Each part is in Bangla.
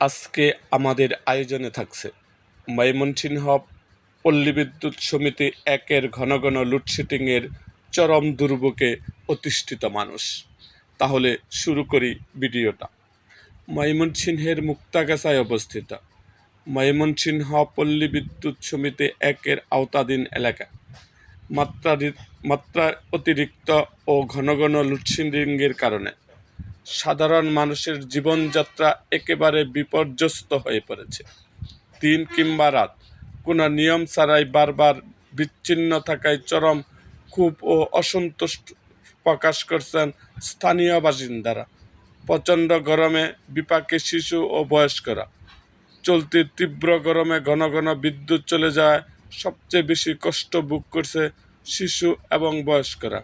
আজকে আমাদের আয়োজনে থাকছে ময়মনসিংহ পল্লী বিদ্যুৎ সমিতি একের ঘন ঘন লোডশেডিংয়ের চরম দুর্ভোগে অতিষ্ঠিত মানুষ। তাহলে শুরু করি ভিডিওটা। ময়মনসিংহের মুক্তাগাছায় অবস্থিত ময়মনসিংহ পল্লী বিদ্যুৎ সমিতি একের আওতাধীন এলাকা মাত্রা অতিরিক্ত ও ঘন ঘন লোডশেডিংয়ের কারণে সাধারণ মানুষের জীবনযাত্রা একেবারে বিপর্যস্ত হয়ে পড়েছে। দিন কিংবা রাত কোনো নিয়ম ছাড়াই বারবার বিচ্ছিন্ন থাকায় চরম ক্ষোভ ও অসন্তোষ প্রকাশ করছেন স্থানীয় বাসিন্দারা। প্রচণ্ড গরমে বিপাকে শিশু ও বয়স্করা। চলতি তীব্র গরমে ঘন ঘন বিদ্যুৎ চলে যায় সবচেয়ে বেশি কষ্ট ভোগ করছে শিশু এবং বয়স্করা।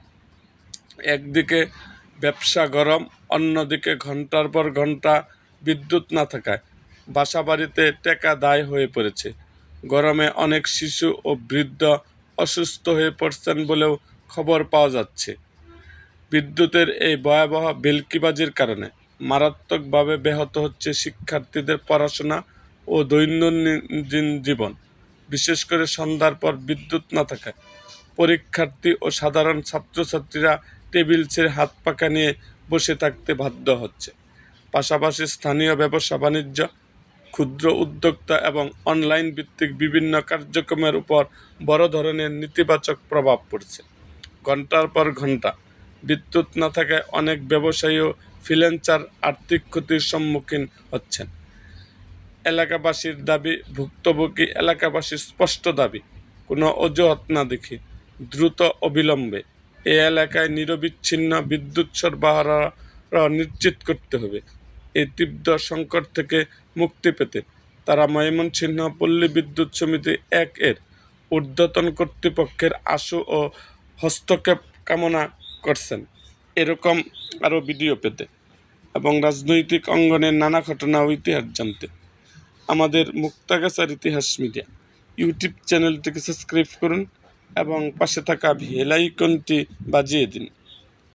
একদিকে ব্যবসা গরম, অন্যদিকে ঘন্টার পর ঘন্টা বিদ্যুৎ না থাকায় বাসাবাড়িতে টেকা দায় হয়ে পড়েছে। গরমে অনেক শিশু ও বৃদ্ধ অসুস্থ হয়ে পড়ছেন বলেও খবর পাওয়া যাচ্ছে। বিদ্যুতের এই ভয়াবহ ভেলকিবাজির কারণে মারাত্মকভাবে ব্যাহত হচ্ছে শিক্ষার্থীদের পড়াশোনা ও দৈনন্দিন জীবন। বিশেষ করে সন্ধ্যার পর বিদ্যুৎ না থাকায় পরীক্ষার্থী ও সাধারণ ছাত্রছাত্রীরা টেবিল ছেড়ে হাত পাখা নিয়ে বসে থাকতে বাধ্য হচ্ছে। পাশাপাশি স্থানীয় ব্যবসা বাণিজ্য, ক্ষুদ্র উদ্যোক্তা এবং অনলাইন ভিত্তিক বিভিন্ন কার্যক্রমের উপর বড় ধরনের নেতিবাচক প্রভাব পড়ছে। ঘন্টার পর ঘন্টা বিদ্যুৎ না থাকায় অনেক ব্যবসায়ী ও ফ্রিল্যান্সার আর্থিক ক্ষতির সম্মুখীন হচ্ছেন। এলাকাবাসীর দাবি, ভুক্তভোগী এলাকাবাসীর স্পষ্ট দাবি, কোনো অজুহাত না দেখে দ্রুত অবিলম্বে এই এলাকায় নিরবিচ্ছিন্ন বিদ্যুৎ সরবরাহ নিশ্চিত করতে হবে। এই তীব্র সংকট থেকে মুক্তি পেতে তারা ময়মনসিংহ পল্লী বিদ্যুৎ সমিতি এর ঊর্ধ্বতন কর্তৃপক্ষের আশু ও হস্তক্ষেপ কামনা করছেন। এরকম আরও ভিডিও পেতে এবং রাজনৈতিক অঙ্গনের নানা ঘটনা ও ইতিহাস জানতে আমাদের মুক্তাগাছার ইতিহাস মিডিয়া ইউটিউব চ্যানেলটিকে সাবস্ক্রাইব করুন এবং পাশে থাকা বেল আইকনটি বাজিয়ে দিন।